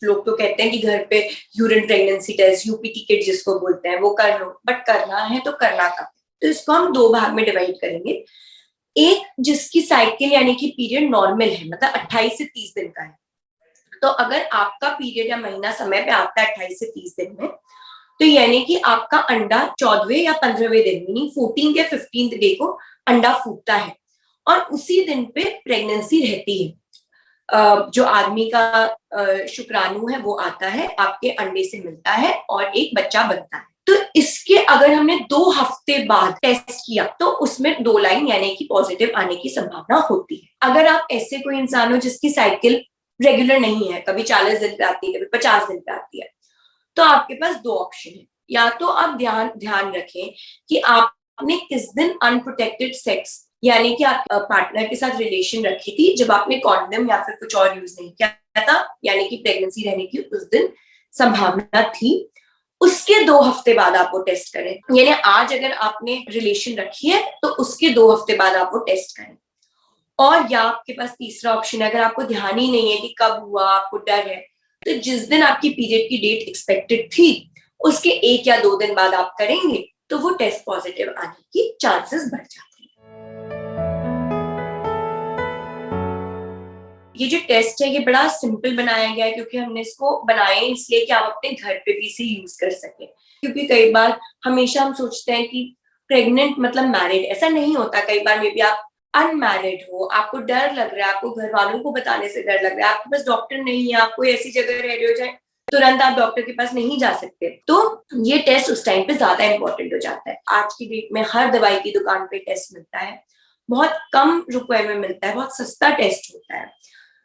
लोग तो कहते हैं कि घर पे urine pregnancy test, UPT kit जिसको बोलते हैं, वो कर लो, बट करना है तो करना कब? तो इसको हम दो भाग में डिवाइड करेंगे। एक जिसकी साइकिल यानी कि पीरियड नॉर्मल है, मतलब 28 से 30 दिन का है, तो अगर आपका पीरियड या महीना समय पे आता है 28 से 30 दिन में, तो यानी कि आपका अंडा 14वें या 15वें दिन, मीनिंग 14th या 15th डे को अंडा फूटता है और उसी दिन पे प्रेगनेंसी रहती है। जो आदमी का शुक्राणु है वो आता है, आपके अंडे से मिलता है और एक बच्चा बनता है। तो इसके अगर हमने 2 हफ्ते बाद टेस्ट किया तो उसमें 2 लाइन यानी कि पॉजिटिव आने की संभावना होती है। अगर आप ऐसे कोई इंसान हो जिसकी साइकिल रेगुलर नहीं है, कभी 40 दिन पे आती है, कभी 50 दिन पे आती है, तो आपके पास 2 ऑप्शन है। या तो आप ध्यान रखें कि आपने किस दिन अनप्रोटेक्टेड सेक्स यानी कि आप पार्टनर के साथ रिलेशन रखी थी जब आपने कॉन्डम या फिर कुछ और यूज नहीं किया था, यानी कि प्रेगनेंसी रहने की उस दिन संभावना थी। उसके 2 हफ्ते बाद आप वो टेस्ट करें, यानी आज अगर आपने रिलेशन रखी है तो उसके 2 हफ्ते बाद आप वो टेस्ट करें। और या आपके पास तीसरा ऑप्शन है, अगर आपको ध्यान ही नहीं है कि कब हुआ, आपको डर है, तो जिस दिन आपकी पीरियड की डेट एक्सपेक्टेड थी उसके 1 या 2 दिन बाद आप करेंगे तो वो टेस्ट पॉजिटिव आने की चांसेस बढ़ जाते हैं। ये जो टेस्ट है ये बड़ा सिंपल बनाया गया है, क्योंकि हमने इसको बनाया इसलिए कि आप अपने घर पे भी इसे यूज कर सके। क्योंकि कई बार हमेशा हम सोचते हैं कि प्रेग्नेंट मतलब मैरिड, ऐसा नहीं होता। कई बार मे बी आप अनमैरिड हो, आपको डर लग रहा है, आपको घर वालों को बताने से डर लग रहा है, आपके पास डॉक्टर नहीं है, आप कोई ऐसी जगह रह रहे हो जहाँ तुरंत आप डॉक्टर के पास नहीं जा सकते, तो ये टेस्ट उस टाइम पे ज्यादा इंपॉर्टेंट हो जाता है। आज की डेट में हर दवाई की दुकान पे टेस्ट मिलता है, बहुत कम रुपए में मिलता है, बहुत सस्ता टेस्ट होता है।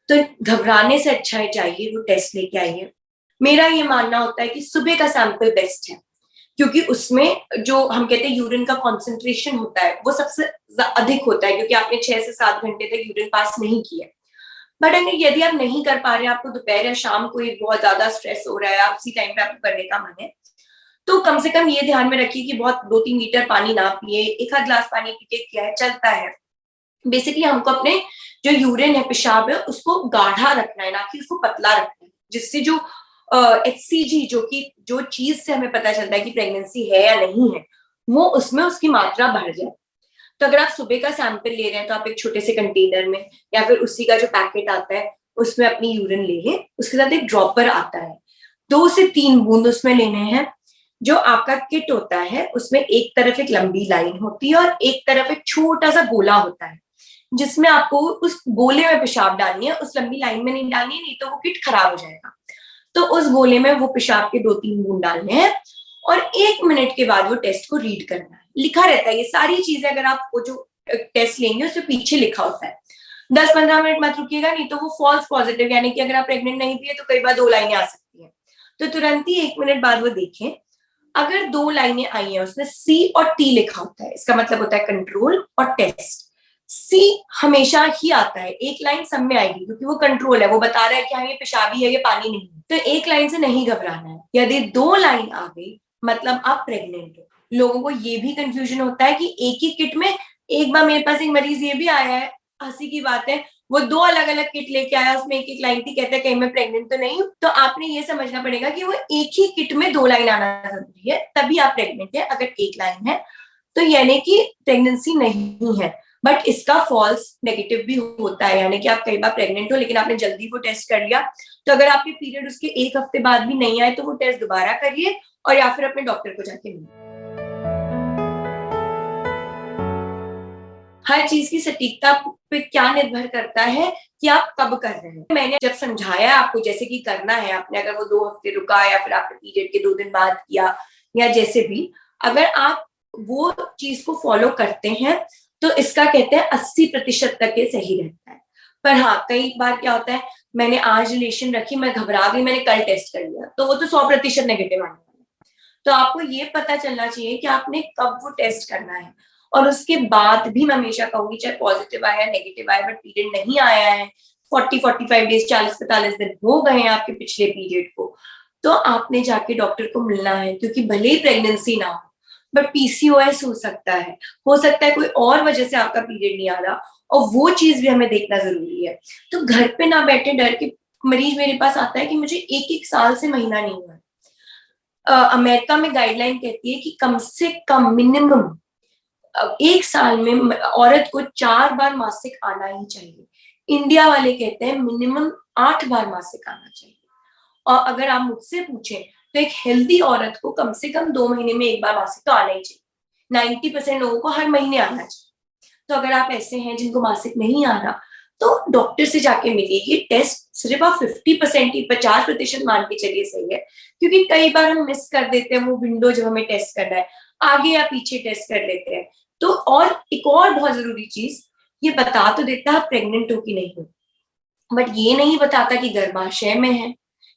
तो घबराने से अच्छा है चाहिए वो टेस्ट लेके आइए। मेरा ये मानना होता है कि सुबह का सैंपल बेस्ट है, क्योंकि उसमें जो हम कहते हैं यूरिन का कॉन्सेंट्रेशन होता है वो सबसे अधिक होता है, क्योंकि आपने 6 से 7 घंटे तक यूरिन पास नहीं किया। बट अगर यदि आप नहीं कर पा रहे, आपको दोपहर या शाम को बहुत ज्यादा स्ट्रेस हो रहा है, आप उसी टाइम पे आपको करने का मन है, तो कम से कम ये ध्यान में रखिए कि बहुत 2-3 लीटर पानी ना पिए, 1 आध ग्लास पानी पी के क्या है चलता है। बेसिकली हमको अपने जो यूरिन है, पेशाब है, उसको गाढ़ा रखना है, ना कि उसको पतला रखना है, जिससे जो HCG जो कि जो चीज से हमें पता चलता है कि प्रेगनेंसी है या नहीं है, वो उसमें उसकी मात्रा बढ़ जाए। तो अगर आप सुबह का सैंपल ले रहे हैं तो आप एक छोटे से कंटेनर में या फिर उसी का जो पैकेट आता है उसमें अपनी यूरिन ले लें। उसके साथ एक ड्रॉपर आता है, 2 से 3 बूंद उसमें लेने हैं। जो आपका किट होता है उसमें एक तरफ एक लंबी लाइन होती है और एक तरफ एक छोटा सा गोला होता है, जिसमें आपको उस गोले में पेशाब डालनी है, उस लंबी लाइन में नहीं डालनी है, नहीं तो वो किट खराब हो जाएगा। तो उस गोले में वो पेशाब के 2-3 बूंद डालने हैं और 1 मिनट के बाद वो टेस्ट को रीड करना है। लिखा रहता है ये सारी चीजें, अगर आप वो जो टेस्ट लेंगे उसके पीछे लिखा होता है। 10-15 मिनट मत रुकिएगा, नहीं तो वो फॉल्स पॉजिटिव, यानी कि अगर आप प्रेग्नेंट नहीं भी है तो कई बार 2 लाइनें आ सकती हैं। तो तुरंत ही 1 मिनट बाद वो देखें, अगर 2 लाइनें आई हैं उसमें C और T लिखा होता है, इसका मतलब होता है कंट्रोल और टेस्ट। C हमेशा ही आता है, एक लाइन सब में आएगी, क्योंकि वो कंट्रोल है, वो बता रहा है कि हाँ ये पेशाबी है, ये पानी नहीं है। तो एक लाइन से नहीं घबराना है। यदि 2 लाइन आ गई मतलब आप प्रेग्नेंट हो। लोगों को ये भी कंफ्यूजन होता है कि एक ही किट में, एक बार मेरे पास एक मरीज ये भी आया है, हंसी की बात है, वो 2 अलग अलग किट लेके आया, उसमें एक एक लाइन थी, कहते हैं कहीं मैं प्रेग्नेंट तो नहीं हूँ। तो आपने ये समझना पड़ेगा कि वो एक ही किट में 2 लाइन आना जरूरी है, तभी आप प्रेग्नेंट है। अगर एक लाइन है तो यानी कि प्रेगनेंसी नहीं है। बट इसका फॉल्स नेगेटिव भी होता है, यानी कि आप कई बार प्रेग्नेंट हो लेकिन आपने जल्दी वो टेस्ट कर लिया, तो अगर आपके पीरियड उसके 1 हफ्ते बाद भी नहीं आए तो वो टेस्ट दोबारा करिए और या फिर अपने डॉक्टर को जाके मिलिए। हर चीज की सटीकता पे क्या निर्भर करता है कि आप कब कर रहे हैं। मैंने जब समझाया आपको जैसे कि करना है, आपने अगर वो 2 हफ्ते रुका या फिर आपने पीरियड के 2 दिन बाद किया या जैसे भी, अगर आप वो चीज को फॉलो करते हैं तो इसका कहते हैं 80% तक ये सही रहता है। पर हाँ, कई बार क्या होता है, मैंने आज रिलेशन रखी, मैं घबरा गई, मैंने कल टेस्ट कर लिया, तो वो तो 100% नेगेटिव आने वाला है। तो आपको ये पता चलना चाहिए कि आपने कब वो टेस्ट करना है। और उसके बाद भी मैं हमेशा कहूंगी, चाहे पॉजिटिव आया नेगेटिव आया, बट पीरियड नहीं आया है, 40-45 डेज 40-45 दिन हो गए हैं आपके पिछले पीरियड को, तो आपने जाके डॉक्टर को मिलना है। क्योंकि भले ही प्रेगनेंसी ना हो बट PCOS हो सकता है कोई और वजह से आपका पीरियड नहीं आ रहा, और वो चीज भी हमें देखना जरूरी है। तो घर पे ना बैठे डर के मरीज मेरे पास आता है कि मुझे 1-1 साल से महीना नहीं हुआ। अमेरिका में गाइडलाइन कहती है कि कम से कम मिनिमम 1 साल में औरत को 4 बार मासिक आना ही चाहिए। इंडिया वाले कहते हैं मिनिमम 8 बार मासिक आना चाहिए। और अगर आप मुझसे पूछें तो एक हेल्दी औरत को कम से कम 2 महीने में 1 बार मासिक तो आना ही चाहिए। 90% लोगों को हर महीने आना चाहिए। तो अगर आप ऐसे हैं जिनको मासिक नहीं आ रहा, तो डॉक्टर से जाके मिलिए। ये टेस्ट सिर्फ आप 50% ही, 50% मान के चलिए सही है, क्योंकि कई बार हम मिस कर देते हैं वो विंडो जब हमें टेस्ट करना है, आगे या पीछे टेस्ट कर लेते हैं। तो और एक और बहुत जरूरी चीज, ये बता तो देता है आप प्रेग्नेंट हो कि नहीं हो, बट ये नहीं बताता कि गर्भाशय में है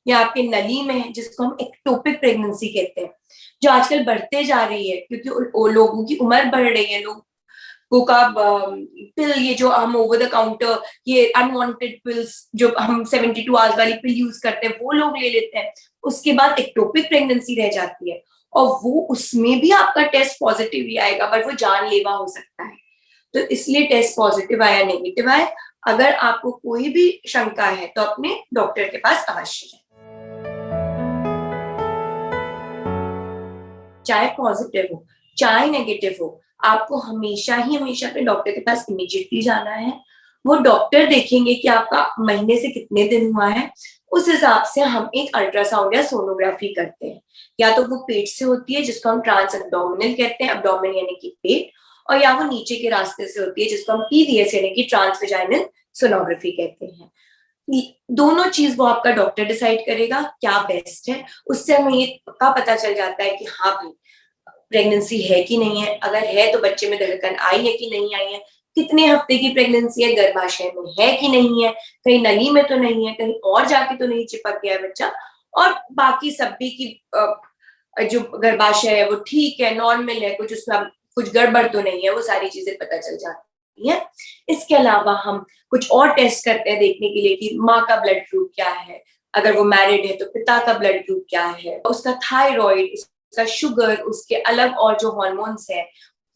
या आपके नली में है, जिसको हम एक्टोपिक प्रेगनेंसी कहते हैं, जो आजकल बढ़ते जा रही है क्योंकि लोगों की उम्र बढ़ रही है। लोगों का पिल, ये जो हम ओवर द काउंटर ये अनवांटेड पिल्स जो हम 72 आवर्स वाली पिल यूज करते हैं वो लोग ले लेते हैं, उसके बाद एक्टोपिक प्रेगनेंसी रह जाती है और वो उसमें भी आपका टेस्ट पॉजिटिव ही आएगा, बट वो जानलेवा हो सकता है। तो इसलिए टेस्ट पॉजिटिव आया नेगेटिव आया, अगर आपको कोई भी शंका है तो अपने डॉक्टर के पास अवश्य जाए। चाहे पॉजिटिव हो चाहे नेगेटिव हो, आपको हमेशा अपने डॉक्टर के पास इमीडिएटली जाना है। वो डॉक्टर देखेंगे कि आपका महीने से कितने दिन हुआ है, उस हिसाब से हम एक अल्ट्रासाउंड या सोनोग्राफी करते हैं। या तो वो पेट से होती है जिसको हम ट्रांस एब्डोमिनल कहते हैं, एब्डोमिन यानी कि पेट, और या वो नीचे के रास्ते से होती है जिसको हम PVS यानी कि ट्रांस वेजाइनल सोनोग्राफी कहते हैं। दोनों चीज वो आपका डॉक्टर डिसाइड करेगा क्या बेस्ट है। उससे हमें ये पक्का पता चल जाता है कि हाँ भाई प्रेगनेंसी है कि नहीं है, अगर है तो बच्चे में धड़कन आई है कि नहीं आई है, कितने हफ्ते की प्रेगनेंसी है, गर्भाशय में है कि नहीं है, कहीं नली में तो नहीं है, कहीं और जाके तो नहीं चिपक गया है बच्चा, और बाकी सब भी की जो गर्भाशय है वो ठीक है, नॉर्मल है, कुछ उसमें कुछ गड़बड़ तो नहीं है, वो सारी चीजें पता चल जाती है। इसके अलावा हम कुछ और टेस्ट करते हैं देखने के लिए कि माँ का ब्लड ग्रुप क्या है, अगर वो मैरिड है तो पिता का ब्लड ग्रुप क्या है, उसका थायराइड, उसका शुगर, उसके अलग और जो हॉर्मोन्स है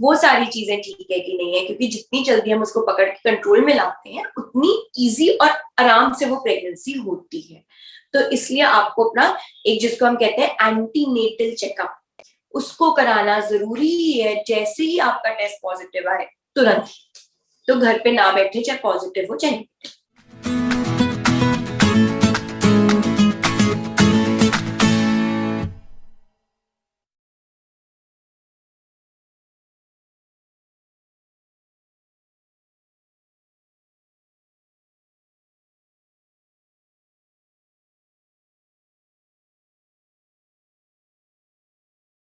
वो सारी चीजें ठीक है कि नहीं है, क्योंकि जितनी जल्दी हम उसको पकड़ के कंट्रोल में लाते हैं उतनी इजी और आराम से वो प्रेगनेंसी होती है। तो इसलिए आपको अपना एक जिसको हम कहते हैं एंटीनेटल चेकअप, उसको कराना जरूरी है। जैसे ही आपका टेस्ट पॉजिटिव आए तुरंत, तो घर पे ना बैठे, चाहे पॉजिटिव हो चाहे